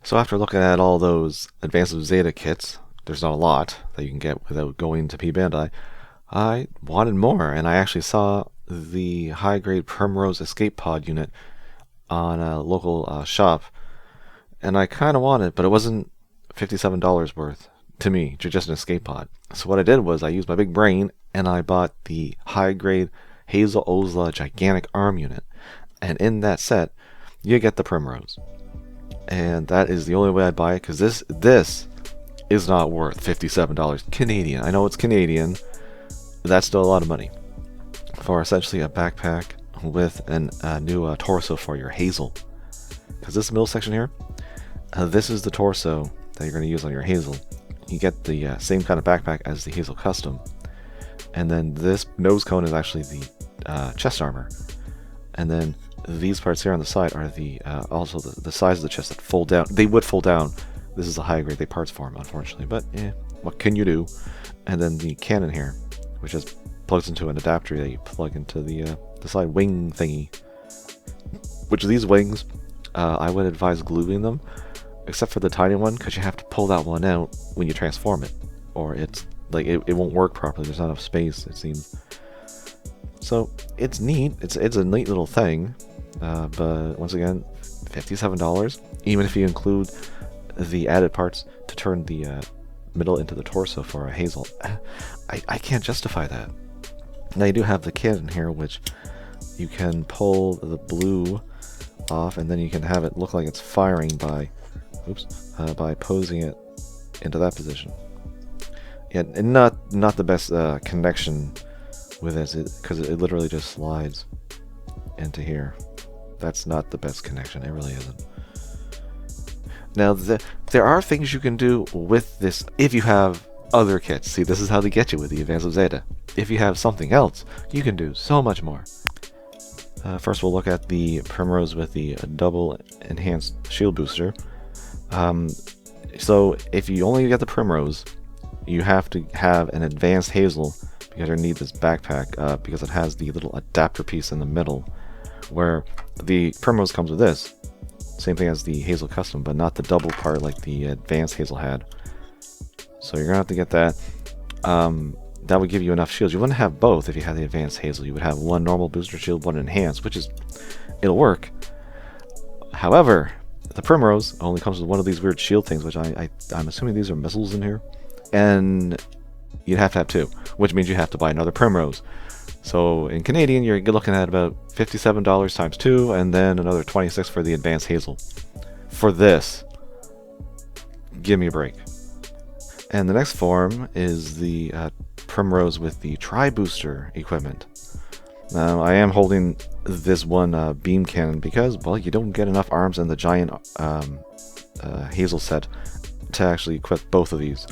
So after looking at all those Advanced Zeta kits, there's not a lot that you can get without going to P Bandai. I wanted more, and I actually saw the high-grade Primrose Escape Pod unit on a local shop, and I kind of wanted it, but it wasn't $57 worth to me, just an escape pod. So what I did was I used my big brain, and I bought the high-grade Hazel Osla gigantic arm unit, and in that set, you get the Primrose. And that is the only way I'd buy it, because this is not worth $57 Canadian. I know it's Canadian, but that's still a lot of money for essentially a backpack with a new torso for your Hazel. Because this middle section here, this is the torso that you're going to use on your Hazel. You get the same kind of backpack as the Hazel Custom, and then this nose cone is actually the chest armor, and then these parts here on the side are the also the size of the chest that fold down. They would fold down. This is a high grade. They parts form, unfortunately, but what can you do? And then the cannon here, which just plugs into an adapter that you plug into the side wing thingy. Which these wings, I would advise gluing them, except for the tiny one, because you have to pull that one out when you transform it, or it's like it won't work properly. There's not enough space, it seems. So it's neat. It's a neat little thing. But once again, $57, even if you include the added parts to turn the middle into the torso for a Hazel. I can't justify that. Now you do have the cannon here, which you can pull the blue off, and then you can have it look like it's firing by posing it into that position. Yeah, and not the best connection with this, because it literally just slides into here. That's not the best connection. It really isn't. Now, there are things you can do with this if you have other kits. See, this is how they get you with the Advanced Zeta. If you have something else, you can do so much more. First, we'll look at the Primrose with the double enhanced shield booster. So, if you only get the Primrose, you have to have an Advanced Hazel because you need this backpack because it has the little adapter piece in the middle, where the Primrose comes with this. Same thing as the Hazel Custom, but not the double part like the Advanced Hazel had. So you're going to have to get that. That would give you enough shields. You wouldn't have both if you had the Advanced Hazel. You would have one normal booster shield, one enhanced, which is... it'll work. However, the Primrose only comes with one of these weird shield things, which I'm assuming these are missiles in here. And you'd have to have two, which means you have to buy another Primrose. So in Canadian, you're looking at about $57 times 2, and then another $26 for the Advanced Hazel. For this, give me a break. And the next form is the Primrose with the Tri-Booster equipment. Now, I am holding this one beam cannon because, well, you don't get enough arms in the giant Hazel set to actually equip both of these.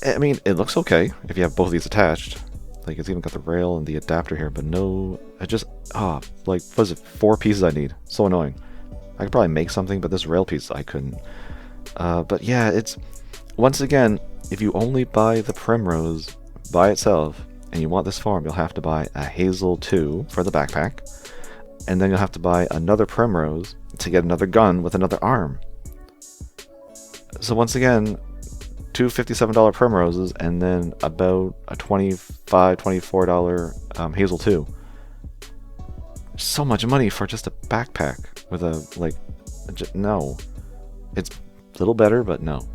I mean, it looks okay if you have both of these attached. Like, it's even got the rail and the adapter here, but no... like, what is it? 4 pieces I need. So annoying. I could probably make something, but this rail piece I couldn't. But yeah, it's... once again, if you only buy the Primrose by itself, and you want this form, you'll have to buy a Hazel 2 for the backpack, and then you'll have to buy another Primrose to get another gun with another arm. So once again... 2 $57 Primroses, and then about a $24 Hazel 2. So much money for just a backpack with a, like, no. It's a little better, but no.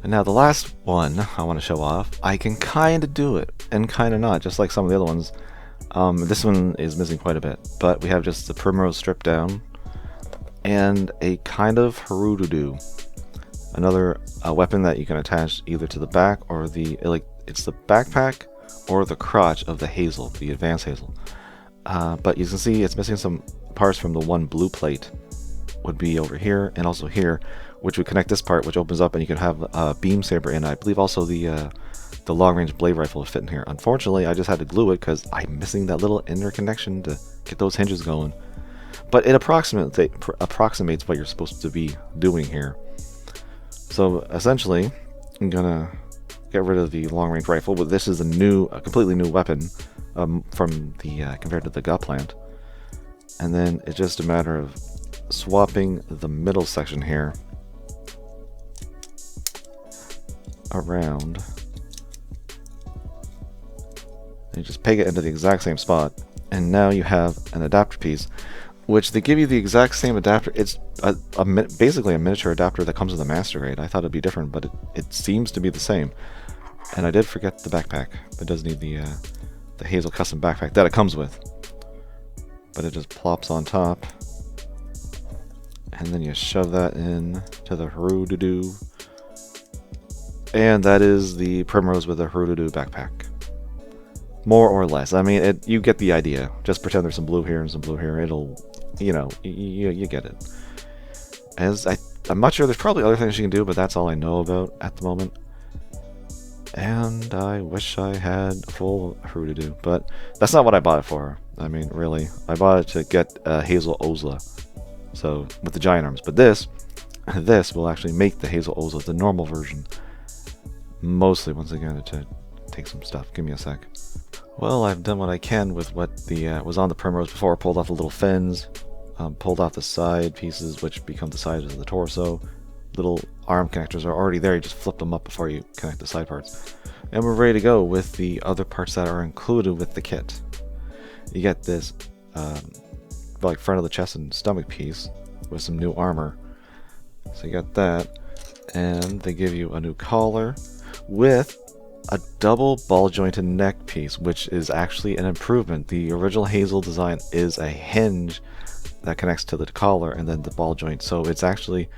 And now the last one I want to show off, I can kind of do it, and kind of not, just like some of the other ones. This one is missing quite a bit, but we have just the Primrose stripped down, and a kind of Hrududu. Another weapon that you can attach either to the back or the, like, it's the backpack or the crotch of the Hazel, the Advanced Hazel. But you can see it's missing some parts from the one blue plate. Would be over here and also here, which would connect this part, which opens up, and you can have a beam saber in. I believe also the long-range blade rifle would fit in here. Unfortunately, I just had to glue it because I'm missing that little inner connection to get those hinges going. But it approximates what you're supposed to be doing here. So essentially, I'm gonna get rid of the long-range rifle, but this is a completely new weapon from the compared to the gut plant. And then it's just a matter of swapping the middle section here around. And you just peg it into the exact same spot, and now you have an adapter piece, which they give you the exact same adapter. It's basically a miniature adapter that comes with a master grade. I thought it'd be different, but it seems to be the same. And I did forget the backpack. It does need the Hazel custom backpack that it comes with. But it just plops on top. And then you shove that in to the Hrududu. And that is the Primrose with the Hrududu backpack. More or less. I mean, you get the idea. Just pretend there's some blue here and some blue here. It'll, you know, you get it. I'm not sure, there's probably other things you can do, but that's all I know about at the moment. And I wish I had a full Hrududu, but that's not what I bought it for. I mean, really. I bought it to get Hazel Osla. So, with the giant arms. But this will actually make the Hazel Osla the normal version. Mostly, once again, to take some stuff. Give me a sec. Well, I've done what I can with what was on the Primrose before. Pulled off the little fins, pulled off the side pieces, which become the sides of the torso. Little arm connectors are already there. You just flip them up before you connect the side parts. And we're ready to go with the other parts that are included with the kit. You get this like front of the chest and stomach piece with some new armor. So you got that. And they give you a new collar with a double ball jointed neck piece, which is actually an improvement. The original Hazel design is a hinge that connects to the collar and then the ball joint, so it's actually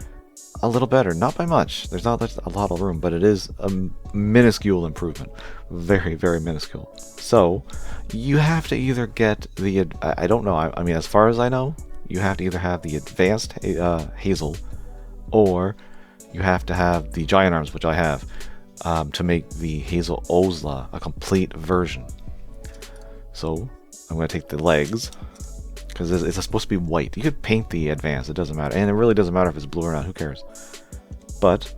a little better. Not by much, there's not a lot of room, but it is a minuscule improvement. Very, very minuscule. So you have to either get the, I don't know, I mean, as far as I know, you have to either have the advanced Hazel, or you have to have the giant arms, which I have, to make the Hazel Osla a complete version. So I'm going to take the legs, because it's supposed to be white. You could paint the advanced, it doesn't matter. And it really doesn't matter if it's blue or not, who cares? But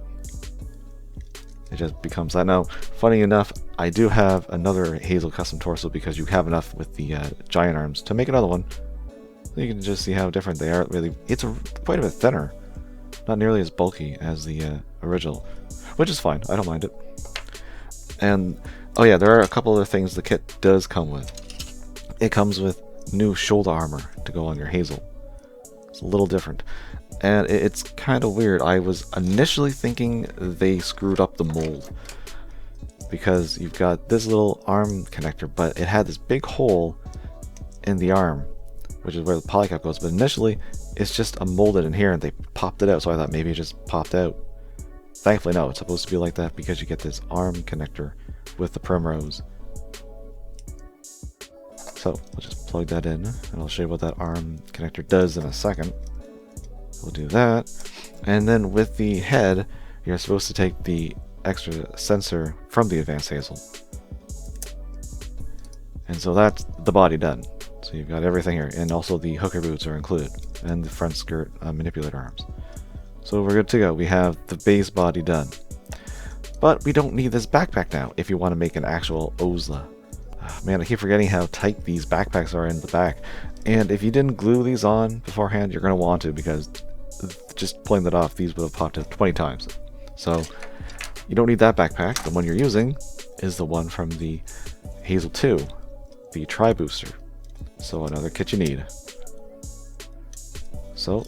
it just becomes that. Now, funny enough, I do have another Hazel custom torso, because you have enough with the giant arms to make another one. So you can just see how different they are. Really, it's quite a bit thinner. Not nearly as bulky as the original, which is fine. I don't mind it. And, oh yeah, there are a couple other things the kit does come with. It comes with new shoulder armor to go on your Hazel. It's a little different. And it's kind of weird. I was initially thinking they screwed up the mold, because you've got this little arm connector, but it had this big hole in the arm, which is where the polycap goes. But initially, it's just molded in here, and they popped it out, so I thought maybe it just popped out. Thankfully, no, it's supposed to be like that because you get this arm connector with the Primrose. So, we'll just plug that in, and I'll show you what that arm connector does in a second. We'll do that. And then with the head, you're supposed to take the extra sensor from the Advanced Hazel. And so that's the body done. So you've got everything here, and also the hooker boots are included, and the front skirt manipulator arms. So we're good to go. We have the base body done. But we don't need this backpack now if you want to make an actual Osla. Man, I keep forgetting how tight these backpacks are in the back. And if you didn't glue these on beforehand, you're going to want to, because just pulling that off, these would have popped out 20 times. So you don't need that backpack. The one you're using is the one from the Hazel 2, the Tri-Booster. So another kit you need. So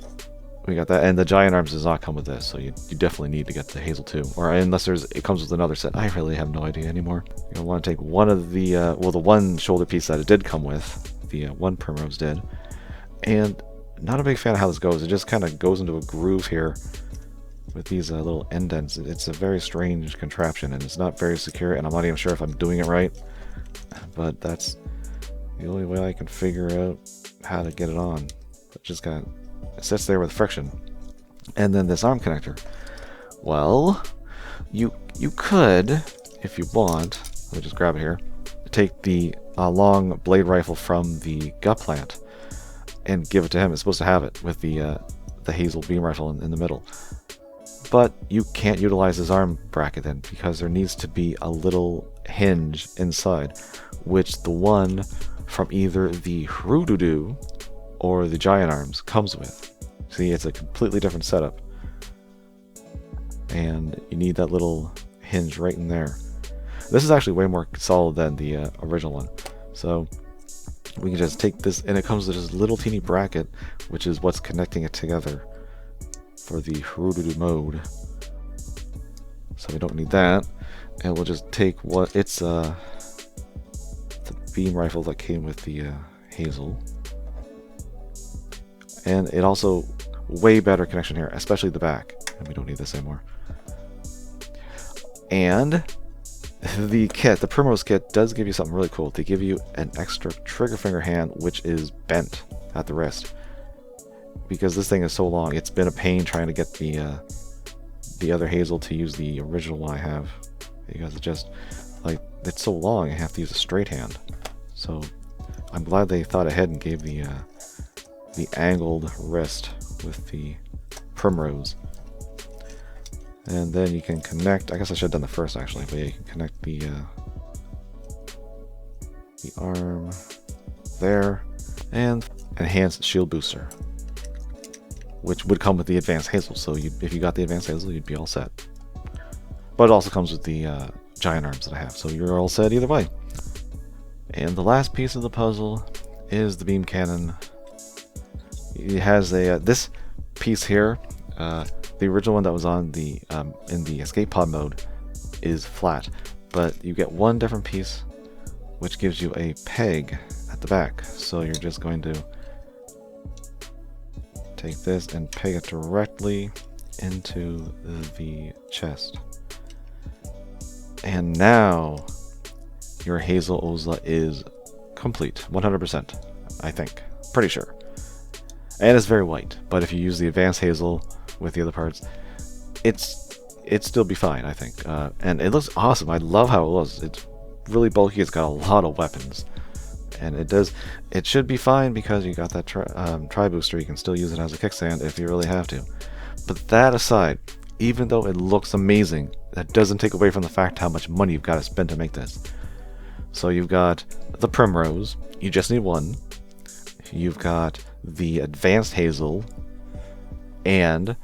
we got that, and the giant arms does not come with this, so you definitely need to get the Hazel 2, or unless it comes with another set. I really have no idea anymore. You're gonna want to take one of the well, the one shoulder piece that it did come with, the one Primrose did, and not a big fan of how this goes. It just kind of goes into a groove here with these little indents. It's a very strange contraption, and it's not very secure, and I'm not even sure if I'm doing it right, but that's the only way I can figure out how to get it on. It just kind of sits there with friction. And then this arm connector. Well, you could, if you want, let me just grab it here, take the long blade rifle from the gut plant and give it to him. It's supposed to have it with the Hazel beam rifle in the middle. But you can't utilize his arm bracket then, because there needs to be a little hinge inside, which the one from either the Hrududu or the giant arms comes with. See, it's a completely different setup. And you need that little hinge right in there. This is actually way more solid than the original one. So we can just take this, and it comes with this little teeny bracket, which is what's connecting it together for the Hrududu mode. So we don't need that. And we'll just take what it's the beam rifle that came with the Hazel. And it also way better connection here, especially the back. And we don't need this anymore. And the kit, the Primrose kit, does give you something really cool. They give you an extra trigger finger hand, which is bent at the wrist. Because this thing is so long, it's been a pain trying to get the other Hazel to use the original one I have. Because it just, like, it's so long, I have to use a straight hand. So I'm glad they thought ahead and gave the angled wrist with the Primrose. And then you can connect, I guess I should have done the first actually, but yeah, you can connect the arm there, and enhanced shield booster, which would come with the advanced Hazel. So if you got the advanced Hazel, you'd be all set. But it also comes with the giant arms that I have, so you're all set either way. And the last piece of the puzzle is the beam cannon. It has a this piece here. The original one that was on the in the escape pod mode is flat, but you get one different piece, which gives you a peg at the back. So you're just going to take this and peg it directly into the chest. And now your Hazel Osla is complete, 100%, I think. Pretty sure. And it's very white, but if you use the advanced Hazel with the other parts, it'd still be fine, I think. And it looks awesome. I love how it looks. It's really bulky. It's got a lot of weapons, and it should be fine because you got that tri booster. You can still use it as a kickstand if you really have to. But that aside, even though it looks amazing, that doesn't take away from the fact how much money you've got to spend to make this. So you've got the Primrose. You just need one. You've got the advanced Hazel, and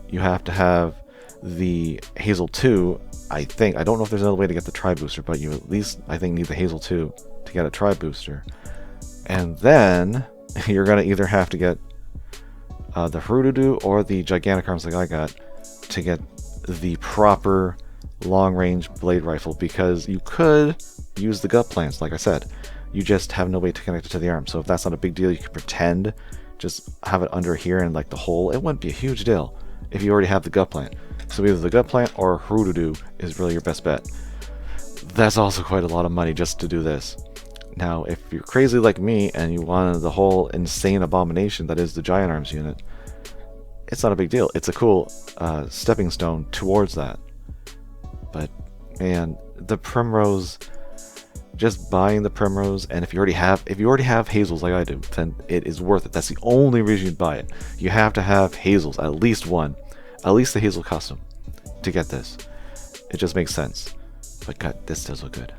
you have to have the Hazel 2, I think. I don't know if there's another way to get the tri booster, but you at least, I think, need the Hazel 2 to get a tri booster. And then you're going to either have to get the Hrududu or the gigantic arms like I got to get the proper long-range blade rifle, because you could use the gut plants, like I said. You just have no way to connect it to the arm. So if that's not a big deal, you can pretend, just have it under here in like the hole. It wouldn't be a huge deal if you already have the gut plant. So either the gut plant or Hrududu is really your best bet. That's also quite a lot of money just to do this. Now, if you're crazy like me and you wanted the whole insane abomination that is the giant arms unit, it's not a big deal. It's a cool stepping stone towards that. But man, the Primrose, just buying the Primrose, and if you already have Hazels like I do, then it is worth it. That's the only reason you'd buy it. You have to have Hazels, at least one, at least the Hazel custom, to get this. It just makes sense. But God, this does look good.